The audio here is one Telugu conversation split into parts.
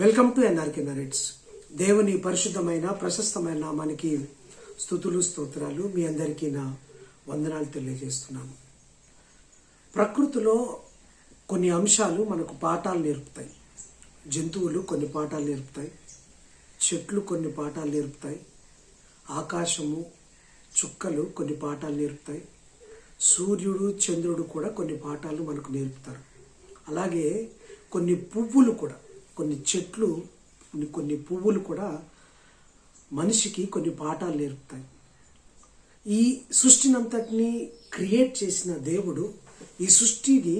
Welcome to NRK narrates. దేవుని పరిశుద్ధమైన ప్రశస్తమైన నామానికి స్తుతులు స్తోత్రాలు. మీ అందరికీ నా వందనాలు తెలియజేస్తున్నాను. ప్రకృతిలో కొన్ని అంశాలు మనకు పాఠాలు నేర్పుతాయి. జంతువులు కొన్ని పాఠాలు నేర్పుతాయి, చెట్లు కొన్ని పాఠాలు నేర్పుతాయి, ఆకాశము చుక్కలు కొన్ని పాఠాలు నేర్పుతాయి, సూర్యుడు చంద్రుడు కూడా కొన్ని పాఠాలు మనకు నేర్పుతారు. అలాగే కొన్ని పువ్వులు కూడా, కొన్ని చెట్లు, కొన్ని పువ్వులు కూడా మనిషికి కొన్ని పాఠాలు నేర్పుతాయి. ఈ సృష్టినంతటిని క్రియేట్ చేసిన దేవుడు ఈ సృష్టిని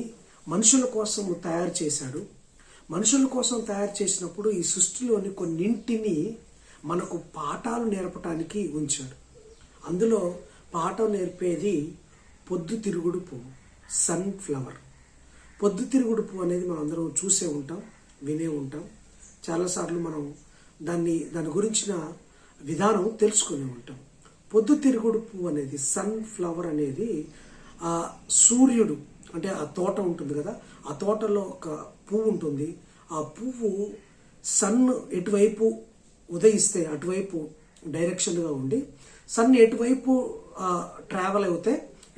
మనుషుల కోసం తయారు చేశాడు. మనుషుల కోసం తయారు చేసినప్పుడు ఈ సృష్టిలోని కొన్నింటిని మనకు పాఠాలు నేర్పడానికి ఉంచాడు. అందులో పాఠం నేర్పేది పొద్దుతిరుగుడు పువ్వు, సన్ఫ్లవర్. పొద్దుతిరుగుడు పువ్వు అనేది మనం అందరం చూసే ఉంటాం, వినే ఉంటాం. చాలాసార్లు మనం దాని గురించిన విధానం తెలుసుకుని ఉంటాం. పొద్దుతిరుగుడు పువ్వు అనేది, సన్ఫ్లవర్ అనేది ఆ సూర్యుడు, అంటే ఆ తోట ఉంటుంది కదా, ఆ తోటలో ఒక పువ్వు ఉంటుంది. ఆ పువ్వు సన్ ఎటువైపు ఉదయిస్తే అటువైపు డైరెక్షన్గా ఉండి, సన్ ఎటువైపు ట్రావెల్ అవుతే,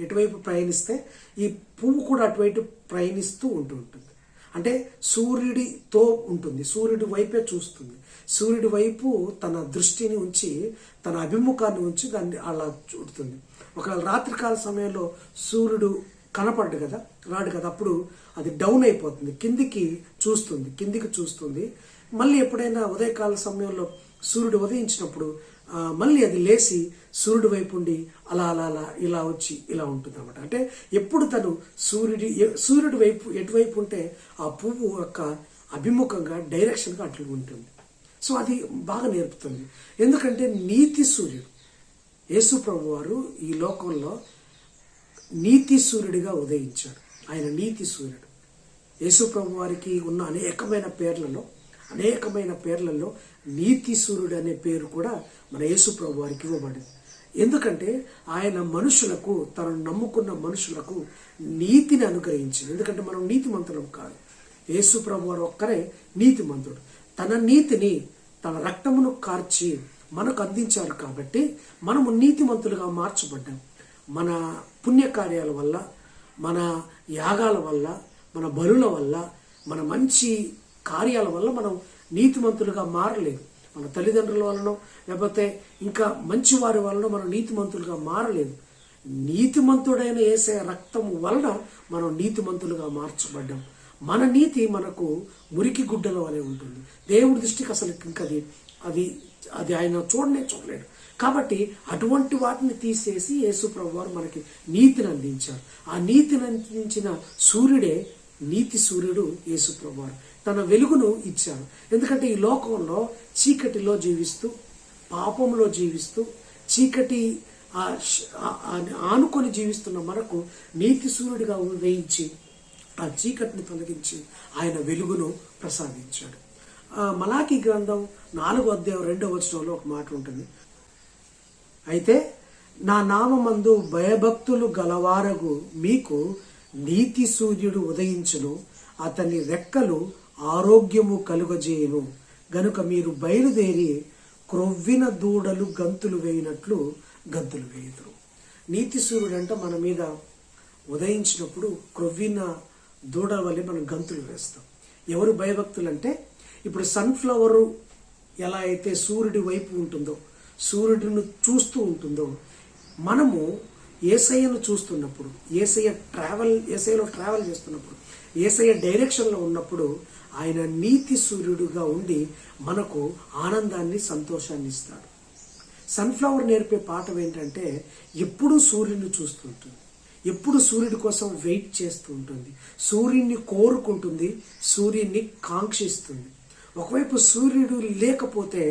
ఎటువైపు ప్రయాణిస్తే ఈ పువ్వు కూడా అటువైపు ప్రయాణిస్తూ ఉంటుంది. అంటే సూర్యుడితో ఉంటుంది, సూర్యుడి వైపే చూస్తుంది. సూర్యుడి వైపు తన దృష్టిని ఉంచి, తన అభిముఖాన్ని ఉంచి దాన్ని అలా చూడుతుంది. ఒకవేళ రాత్రికాల సమయంలో సూర్యుడు రాడు కదా, అప్పుడు అది డౌన్ అయిపోతుంది, కిందికి చూస్తుంది. మళ్ళీ ఎప్పుడైనా ఉదయకాల సమయంలో సూర్యుడు ఉదయించినప్పుడు మళ్ళీ అది లేచి సూర్యుడి వైపు ఉండి అలా ఇలా వచ్చి ఇలా ఉంటుంది అనమాట. అంటే ఎప్పుడు తను సూర్యుడి వైపు ఎటువైపు ఉంటే ఆ పువ్వు యొక్క అభిముఖంగా, డైరెక్షన్గా అట్లా ఉంటుంది. సో అది బాగా నేర్పుతుంది. ఎందుకంటే నీతి సూర్యుడు యేసు ప్రభు వారు ఈ లోకంలో నీతి సూర్యుడిగా ఉదయించాడు. ఆయన నీతి సూర్యుడు. యేసు ప్రభు వారికి ఉన్న అనేకమైన పేర్లలో నీతి సూర్యుడు అనే పేరు కూడా మన యేసు ప్రభు వారికి ఇవ్వబడింది. ఎందుకంటే ఆయన మనుషులకు, తనను నమ్ముకున్న మనుషులకు నీతిని అనుగ్రహించింది. ఎందుకంటే మనం నీతిమంతులం కాదు, యేసు ప్రభు వారు ఒక్కరే నీతిమంతుడు. తన నీతిని, తన రక్తమును కార్చి మనకు అందించారు కాబట్టి మనము నీతిమంతులుగా మార్చబడ్డాం. మన పుణ్యకార్యాల వల్ల, మన యాగాల వల్ల, మన బలుల వల్ల, మన మంచి కార్యాల వల్ల మనం నీతిమంతులుగా మారలేదు. మన తల్లిదండ్రుల వలన, లేకపోతే ఇంకా మంచి వారి వలన మనం నీతిమంతులుగా మారలేదు. నీతిమంతుడైన యేసయ్య రక్తం వలన మనం నీతిమంతులుగా మార్చబడ్డాం. మన నీతి మనకు మురికి గుడ్డల వలె ఉంటుంది. దేవుడి దృష్టికి అసలు ఇంకది అది ఆయన చూడలేడు. కాబట్టి అటువంటి వాటిని తీసేసి యేసు ప్రభు వారు మనకి నీతిని అందించారు. ఆ నీతిని అందించిన సూర్యుడే నీతి సూర్యుడు యేసు ప్రభు వారు. తన వెలుగును ఇచ్చారు. ఎందుకంటే ఈ లోకంలో చీకటిలో జీవిస్తూ, పాపంలో జీవిస్తూ, చీకటి ఆనుకొని జీవిస్తున్న మనకు నీతి సూర్యుడిగా ఉదయించి ఆ చీకటిని తొలగించి ఆయన వెలుగును ప్రసాదించాడు. మలాకి గ్రంథం 4:2 ఒక మాట ఉంటుంది. అయితే నా నామమందు భయభక్తులు గలవారగు మీకు నీతి సూర్యుడు ఉదయించును, అతని రెక్కలు ఆరోగ్యము కలుగజేయును, గనుక మీరు బయలుదేరి క్రొవ్విన దూడలు గంతులు వేయినట్లు గంతులు వేయుదురు. నీతి సూర్యుడు అంటే మన మీద ఉదయించినప్పుడు క్రొవ్విన దూడల వల్లే మనం గంతులు వేస్తాం. ఎవరు భయభక్తులు అంటే, ఇప్పుడు సన్ఫ్లవరు ఎలా అయితే సూర్యుడి వైపు ఉంటుందో, సూర్యుడిని చూస్తూ ఉంటుందో, మనము యేసయ్యను చూస్తున్నప్పుడు, యేసయ్యలో ట్రావెల్ చేస్తున్నప్పుడు, యేసయ్య డైరెక్షన్లో ఉన్నప్పుడు ఆయన నీతి సూర్యుడుగా ఉండి మనకు ఆనందాన్ని, సంతోషాన్ని ఇస్తాడు. సన్ఫ్లవర్ నేర్పే పాఠం ఏంటంటే, ఎప్పుడూ సూర్యుడిని చూస్తుంటుంది, ఎప్పుడు సూర్యుడి కోసం వెయిట్ చేస్తూ ఉంటుంది, సూర్యుడిని కోరుకుంటుంది, సూర్యుడిని కాంక్షిస్తుంది. ఒకవైపు సూర్యుడు లేకపోతే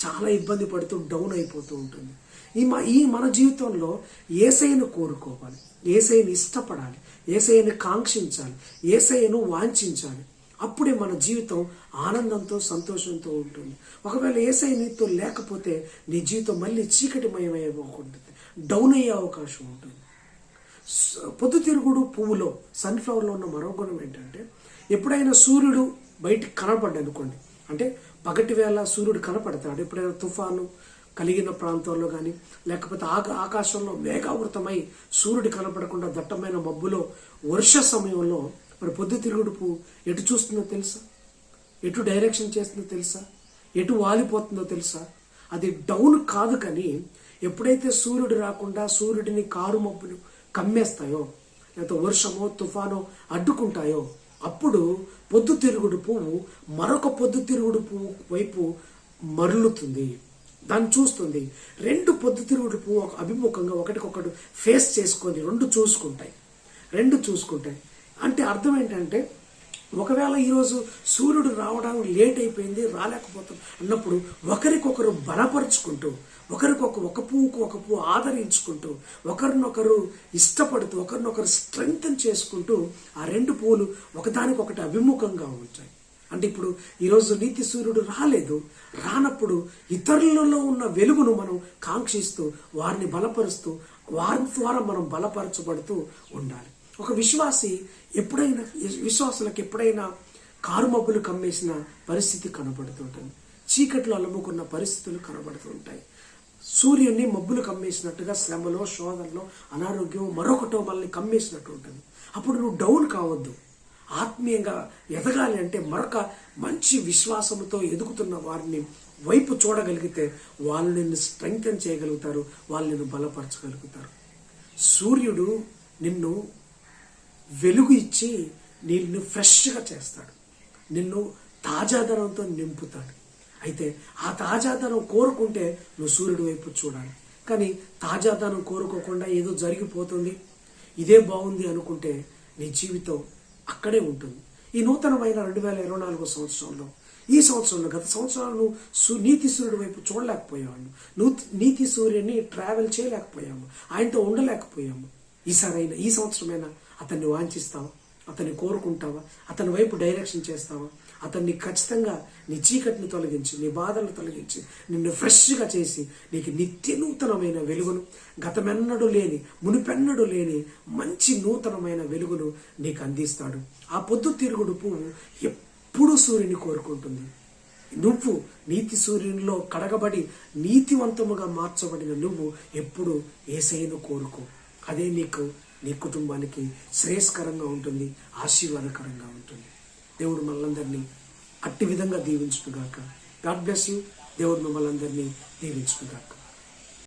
చాలా ఇబ్బంది పడుతూ డౌన్ అయిపోతూ ఉంటుంది. మన జీవితంలో యేసయ్యను కోరుకోవాలి, యేసయ్యను ఇష్టపడాలి, యేసయ్యను కాంక్షించాలి, యేసయ్యను వాంఛించాలి. అప్పుడే మన జీవితం ఆనందంతో, సంతోషంతో ఉంటుంది. ఒకవేళ యేసయ్య నీతో లేకపోతే నీ జీవితం మళ్ళీ చీకటిమయమైపోతుంది, డౌన్ అయ్యే అవకాశం ఉంటుంది. పొద్దుతిరుగుడు పువ్వులో, సన్ఫ్లవర్లో ఉన్న మరో గుణం ఏంటంటే, ఎప్పుడైనా సూర్యుడు బయటికి కనపడ్డా అనుకోండి, అంటే పగటి వేళ సూర్యుడు కనపడతాడు. ఎప్పుడైనా తుఫాను కలిగిన ప్రాంతాల్లో కానీ, లేకపోతే ఆకాశంలో మేఘావృతమై సూర్యుడు కనపడకుండా దట్టమైన మబ్బులో వర్ష సమయంలో మరి పొద్దుతిరుగుడు పువ్వు ఎటు చూస్తుందో తెలుసా? ఎటు డైరెక్షన్ చేస్తుందో తెలుసా? ఎటు వాలిపోతుందో తెలుసా? అది డౌన్ కాదు, కానీ ఎప్పుడైతే సూర్యుడు రాకుండా సూర్యుడిని కారు మబ్బులు కమ్మేస్తాయో, లేకపోతే వర్షమో తుఫానో అడ్డుకుంటాయో, అప్పుడు పొద్దుతిరుగుడు పువ్వు మరొక పొద్దుతిరుగుడు పువ్వు వైపు మరలుతుంది, దాన్ని చూస్తుంది. రెండు పొద్దుతిరుగుడు పువ్వు అభిముఖంగా ఒకటికొకటి ఫేస్ చేసుకొని రెండు చూసుకుంటాయి. అంటే అర్థం ఏంటంటే, ఒకవేళ ఈరోజు సూర్యుడు రావడం లేట్ అయిపోయింది, రాలేకపోతాం అన్నప్పుడు ఒకరికొకరు బలపరుచుకుంటూ, ఒక పువ్వుకు ఒక పువ్వు ఆదరించుకుంటూ, ఒకరినొకరు ఇష్టపడుతూ, ఒకరినొకరు స్ట్రెంగ్తన్ చేసుకుంటూ ఆ రెండు పువ్వులు ఒకదానికొకటి అభిముఖంగా ఉంటాయి. అంటే ఇప్పుడు ఈరోజు నీతి సూర్యుడు రానప్పుడు ఇతరులలో ఉన్న వెలుగును మనం కాంక్షిస్తూ, వారిని బలపరుస్తూ, వారి ద్వారా మనం బలపరచబడుతూ ఉండాలి. ఒక విశ్వాసులకు ఎప్పుడైనా కారుమబ్బులు కమ్మేసిన పరిస్థితి కనబడుతుంటుంది. చీకట్లో అలముకున్న పరిస్థితులు కనబడుతూ ఉంటాయి. సూర్యుడిని మబ్బులు కమ్మేసినట్టుగా శ్రమలో, శోధనలో, అనారోగ్యం మరొకటో మనల్ని కమ్మేసినట్టు ఉంటుంది. అప్పుడు నువ్వు డౌన్ కావద్దు. ఆత్మీయంగా ఎదగాలి అంటే మరొక మంచి విశ్వాసంతో ఎదుగుతున్న వారిని వైపు చూడగలిగితే వాళ్ళు నిన్ను స్ట్రెంగ్తన్ చేయగలుగుతారు, వాళ్ళు నిన్ను బలపరచగలుగుతారు. సూర్యుడు నిన్ను వెలుగు ఇచ్చి నిన్ను ఫ్రెష్గా చేస్తాడు, నిన్ను తాజాదనంతో నింపుతాడు. అయితే ఆ తాజాదనం కోరుకుంటే నువ్వు సూర్యుడి వైపు చూడాలి. కానీ తాజాదనం కోరుకోకుండా ఏదో జరిగిపోతుంది, ఇదే బాగుంది అనుకుంటే నీ జీవితం అక్కడే ఉంటుంది. ఈ నూతనమైన 2024 సంవత్సరంలో, ఈ సంవత్సరంలో, గత సంవత్సరాలు నీతి సూర్యుడి వైపు చూడలేకపోయాము, నీతి సూర్యుని ట్రావెల్ చేయలేకపోయాము, ఆయనతో ఉండలేకపోయాము. ఈ సంవత్సరమైనా అతన్ని వాంఛిస్తావా? అతన్ని కోరుకుంటావా? అతని వైపు డైరెక్షన్ చేస్తావా? అతన్ని ఖచ్చితంగా నీ చీకటిని తొలగించి, నీ బాధలను తొలగించి, నిన్ను ఫ్రెష్గా చేసి నీకు నిత్య నూతనమైన వెలుగును, మునిపెన్నడూ లేని మంచి నూతనమైన వెలుగును నీకు అందిస్తాడు. ఆ పొద్దుతిరుగుడు పువ్వు ఎప్పుడూ సూర్యుని కోరుకుంటుంది. నువ్వు నీతి సూర్యునిలో కడగబడి నీతివంతముగా మార్చబడిన నువ్వు ఎప్పుడు యేసయ్యను కోరుకో. అదే నీ కుటుంబానికి శ్రేయస్కరంగా ఉంటుంది, ఆశీర్వాదకరంగా ఉంటుంది. దేవుడు మనందరినీ అట్టి విధంగా దీవించునుగాక. God bless you. దేవుడు మమ్మల్ని అందరినీ దీవించునుగాక.